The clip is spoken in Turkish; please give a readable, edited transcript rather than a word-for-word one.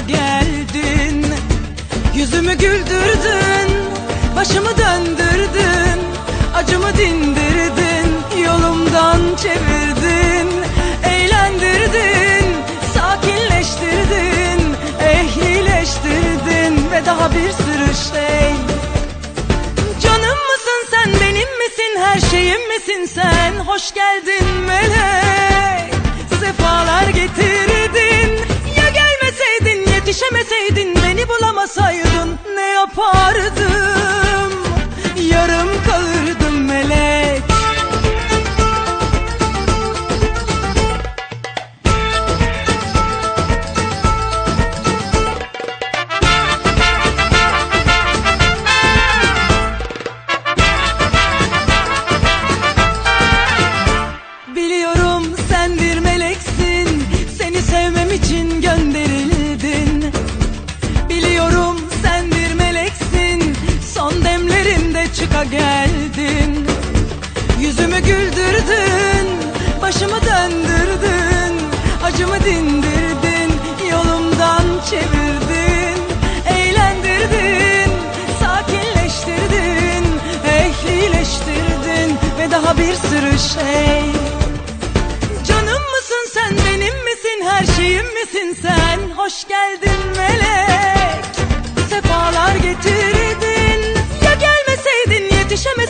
geldin. Yüzümü güldürdün, başımı döndürdün, acımı dindirdin, yolumdan çevirdin, eğlendirdin, sakinleştirdin, ehlileştirdin ve daha bir sürü şey. Canım mısın sen, benim misin, her şeyim misin sen? Hoş geldin melek, sefalar getirdin. Ya gelmeseydin, yetişemeseydin, beni bulamasaydın ne yapardım? Yarım kalırdım melek. Biliyorum sen bir meleksin, seni sevmem için gönderildin. Biliyorum sen bir meleksin, son demlerimde çıka geldin. Yüzümü güldürdün, başımı döndürdün, acımı dindirdin, yolumdan çevirdin, eğlendirdin, sakinleştirdin, ehlileştirdin ve daha bir sürü şey. Canım mısın sen, benim misin, her şeyim misin sen? Hoş geldin melek, sefalar getirdin. Ya gelmeseydin, yetişemeseydin